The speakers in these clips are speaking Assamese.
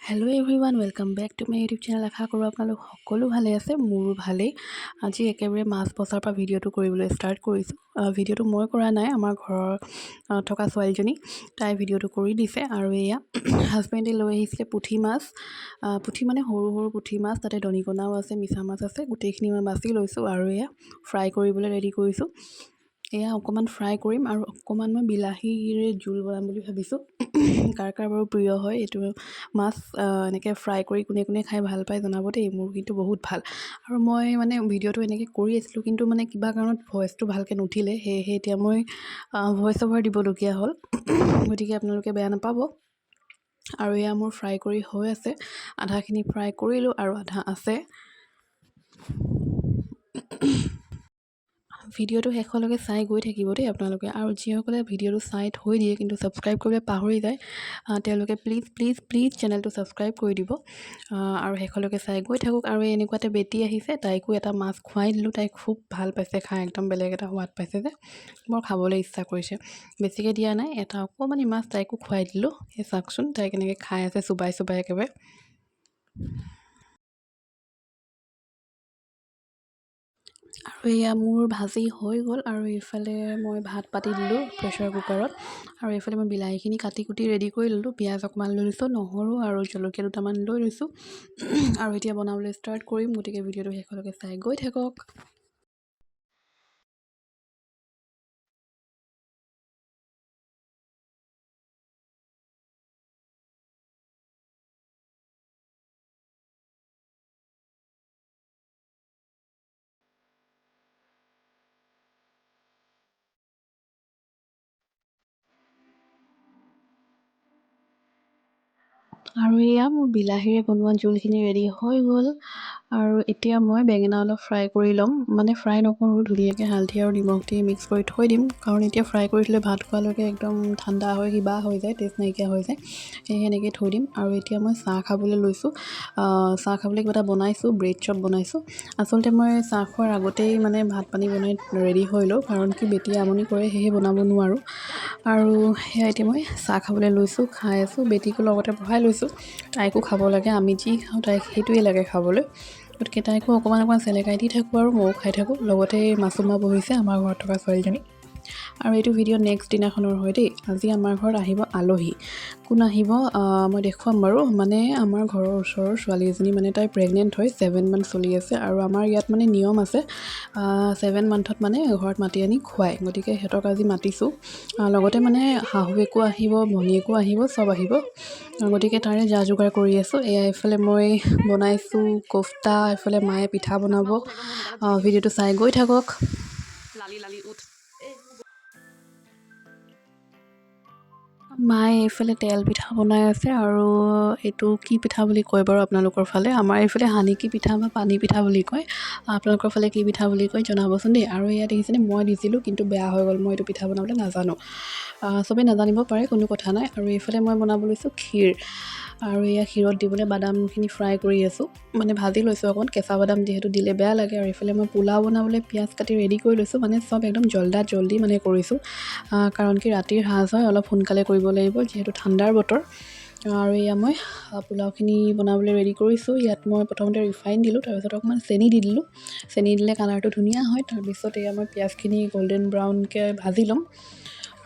Hello' everyone, welcome back to my YouTube channel. আশা কৰোঁ আপোনালোক সকলো ভালে আছে। মোৰো ভালেই। আজি একেবাৰে মাছ বছাৰ পৰা ভিডিঅ'টো কৰিবলৈ ষ্টাৰ্ট কৰিছোঁ। ভিডিঅ'টো মই কৰা নাই, আমাৰ ঘৰৰ থকা ছোৱালীজনী তাই ভিডিঅ'টো কৰি দিছে। আৰু এয়া হাজবেণ্ডে লৈ আহিছিলে পুঠি মাছ। পুঠি মানে সৰু সৰু পুঠি মাছ, তাতে দনিকণাও আছে, মিছা মাছ আছে। গোটেইখিনি মই বাছি লৈছোঁ আৰু এয়া ফ্ৰাই কৰিবলৈ ৰেডি কৰিছোঁ। এয়া অকণমান ফ্ৰাই কৰিম আৰু অকণমান মই বিলাহীৰে জোল বনাম বুলি ভাবিছোঁ। কাৰ কাৰ বাৰু প্ৰিয় হয় এইটো মাছ এনেকৈ ফ্ৰাই কৰি কোনে কোনে খাই ভাল পায় জনাব দেই। মোৰ কিন্তু বহুত ভাল। আৰু মই মানে ভিডিঅ'টো এনেকৈ কৰি আছিলোঁ, কিন্তু মানে কিবা কাৰণত ভইচটো ভালকৈ নুঠিলে, সেয়েহে এতিয়া মই ভইচ অভাৰ দিবলগীয়া হ'ল। গতিকে আপোনালোকে বেয়া নাপাব। আৰু এয়া মোৰ ফ্ৰাই কৰি হৈ আছে। আধাখিনি ফ্ৰাই কৰিলোঁ আৰু আধা আছে। ভিডিঅ'টো শেষলৈকে চাই গৈ থাকিব দেই আপোনালোকে। আৰু যিসকলে ভিডিঅ'টো চাই থৈ দিয়ে কিন্তু ছাবস্ক্ৰাইব কৰিবলৈ পাহৰি যায়, তেওঁলোকে প্লিজ প্লিজ প্লিজ চেনেলটো ছাবস্ক্ৰাইব কৰি দিব আৰু শেষলৈকে চাই গৈ থাকক। আৰু এনেকুৱাতে বেটি আহিছে, তাইকো এটা মাছ খুৱাই দিলোঁ। তাই খুব ভাল পাইছে খাই, একদম বেলেগ এটা সোৱাদ পাইছে যে বৰ খাবলৈ ইচ্ছা কৰিছে। বেছিকৈ দিয়া নাই, এটা অকণমানি মাছ তাইকো খুৱাই দিলোঁ। সেই চাওকচোন তাই কেনেকৈ খাই আছে, চোবাই চোবাই একেবাৰে। আৰু এয়া মোৰ ভাজি হৈ গ'ল। আৰু এইফালে মই ভাত পাতি দিলোঁ প্ৰেছাৰ কুকাৰত। আৰু এইফালে মই বিলাহীখিনি কাটি কুটি ৰেডি কৰি ল'লোঁ। পিঁয়াজ অকণমান লৈ লৈছোঁ, নহৰু আৰু জলকীয়া দুটামান লৈ লৈছোঁ। আৰু এতিয়া বনাবলৈ ষ্টাৰ্ট কৰিম। গতিকে ভিডিঅ'টো শেষলৈকে চাই গৈ থাকক। আৰু এয়া মোৰ বিলাহীৰে বনোৱা জোলখিনি ৰেডি হৈ গ'ল। আৰু এতিয়া মই বেঙেনা অলপ ফ্ৰাই কৰি ল'ম। মানে ফ্ৰাই নকৰোঁ, ধুনীয়াকৈ হালধি আৰু নিমখ দি মিক্স কৰি থৈ দিম। কাৰণ এতিয়া ফ্ৰাই কৰি থ'লে ভাত খোৱালৈকে একদম ঠাণ্ডা হৈ কিবা হৈ যায়, টেষ্ট নাইকিয়া হৈ যায়। সেয়ে এনেকৈ থৈ দিম। আৰু এতিয়া মই চাহ খাবলৈ লৈছোঁ। চাহ খাবলৈ কিবা এটা বনাইছোঁ, ব্ৰেড চপ বনাইছোঁ। আচলতে মই চাহ খোৱাৰ আগতেই মানে ভাত পানী বনাই ৰেডি হৈ লওঁ, কাৰণ কি বেটিয়ে আমনি কৰে, সেয়েহে বনাব নোৱাৰোঁ। আৰু সেয়া এতিয়া মই চাহ খাবলৈ লৈছোঁ, খাই আছোঁ। বেটিকো লগতে বহাই লৈছোঁ। তাইকো খাব লাগে, আমি যি খাওঁ তাইক সেইটোৱে লাগে খাবলৈ। গতিকে তাইকো অকণমান অকণমান চেলেকাই দি থাকোঁ আৰু ময়ো খাই থাকোঁ। লগতে মাছুমা বহিছে, আমাৰ ঘৰত থকা ছোৱালীজনী। আৰু এইটো ভিডিঅ' নেক্সট দিনাখনৰ হয় দেই। আজি আমাৰ ঘৰত আহিব আলহী। কোন আহিব মই দেখুৱাম বাৰু। মানে আমাৰ ঘৰৰ ওচৰৰ ছোৱালী এজনী, মানে তাই প্ৰেগনেণ্ট হয়, 7 মান্থ চলি আছে। আৰু আমাৰ ইয়াত মানে নিয়ম আছে, 7 মান্থত মানে ঘৰত মাতি আনি খুৱায়। গতিকে সিহঁতক আজি মাতিছোঁ। লগতে মানে শাহুৱেকো আহিব, ভনীয়েকো আহিব, চব আহিব। গতিকে তাৰে যা যোগাৰ কৰি আছোঁ। এয়া এইফালে মই বনাইছোঁ কফটা, এইফালে মায়ে পিঠা বনাব। ভিডিঅ'টো চাই গৈ থাকক। মায়ে এইফালে তেল পিঠা বনাই আছে। আৰু এইটো কি পিঠা বুলি কয় বাৰু আপোনালোকৰ ফালে? আমাৰ এইফালে হানিকি পিঠা বা পানী পিঠা বুলি কয়। আপোনালোকৰ ফালে কি পিঠা বুলি কয় জনাবচোন দেই। আৰু ইয়াত দেখিছেনে, মই দিছিলোঁ কিন্তু বেয়া হৈ গ'ল। মই এইটো পিঠা বনাবলৈ নাজানো। চবেই নাজানিব পাৰে, কোনো কথা নাই। আৰু এইফালে মই বনাব লৈছোঁ ক্ষীৰ। আৰু এয়া ক্ষীৰত দিবলৈ বাদামখিনি ফ্ৰাই কৰি আছোঁ, মানে ভাজি লৈছোঁ অকণ। কেঁচা বাদাম যিহেতু দিলে বেয়া লাগে। আৰু এইফালে মই পোলাও বনাবলৈ পিঁয়াজ কাটি ৰেডি কৰি লৈছোঁ। মানে চব একদম জল্দি মানে কৰিছোঁ, কাৰণ কি ৰাতিৰ সাঁজ হয়, অলপ সোনকালে কৰিব লাগিব যিহেতু ঠাণ্ডাৰ বতৰ। আৰু এয়া মই পোলাওখিনি বনাবলৈ ৰেডি কৰিছোঁ। ইয়াত মই প্ৰথমতে ৰিফাইন দিলোঁ, তাৰপিছত অকণমান চেনি দি দিলোঁ। চেনি দিলে কালাৰটো ধুনীয়া হয়। তাৰপিছত এয়া মই পিঁয়াজখিনি গল্ডেন ব্ৰাউনকৈ ভাজি ল'ম।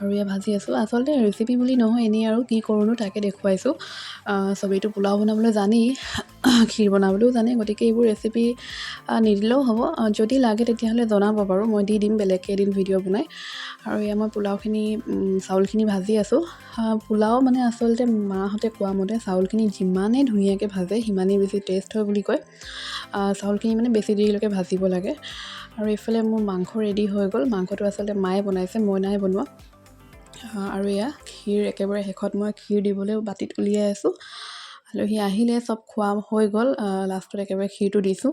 আৰু এয়া ভাজি আছোঁ। আচলতে ৰেচিপি বুলি নহয়, এনেই আৰু কি কৰোঁনো তাকে দেখুৱাইছোঁ। চবেইটো পোলাও বনাবলৈ জানেই, ক্ষীৰ বনাবলৈও জানে। গতিকে এইবোৰ ৰেচিপি নিদিলেও হ'ব। যদি লাগে তেতিয়াহ'লে জনাব বাৰু, মই দি দিম বেলেগকৈ এদিন ভিডিঅ' বনাই। আৰু এয়া মই পোলাওখিনি চাউলখিনি ভাজি আছোঁ। পোলাও মানে আচলতে মাহঁতে কোৱা মতে চাউলখিনি যিমানেই ধুনীয়াকৈ ভাজে সিমানেই বেছি টেষ্ট হয় বুলি কয়। চাউলখিনি মানে বেছি দেৰিলৈকে ভাজিব লাগে। আৰু এইফালে মোৰ মাংস ৰেডি হৈ গ'ল। মাংসটো আচলতে মায়ে বনাইছে, মই নাই বনোৱা। আৰু এয়া ক্ষীৰ একেবাৰে শেষত মই ক্ষীৰ দিবলৈ বাতিত উলিয়াই আছোঁ। আলহী আহিলে, চব খোৱা হৈ গ'ল, লাষ্টত একেবাৰে ক্ষীৰটো দিছোঁ।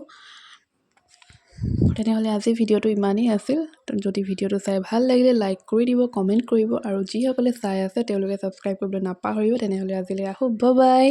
তেনেহ'লে আজি ভিডিঅ'টো ইমানেই আছিল। যদি ভিডিঅ'টো চাই ভাল লাগিলে লাইক কৰি দিব, কমেণ্ট কৰিব। আৰু যিসকলে চাই আছে তেওঁলোকে ছাবস্ক্ৰাইব কৰিবলৈ নাপাহৰিব। তেনেহ'লে আজিলৈ আহোঁ, বাই বাই।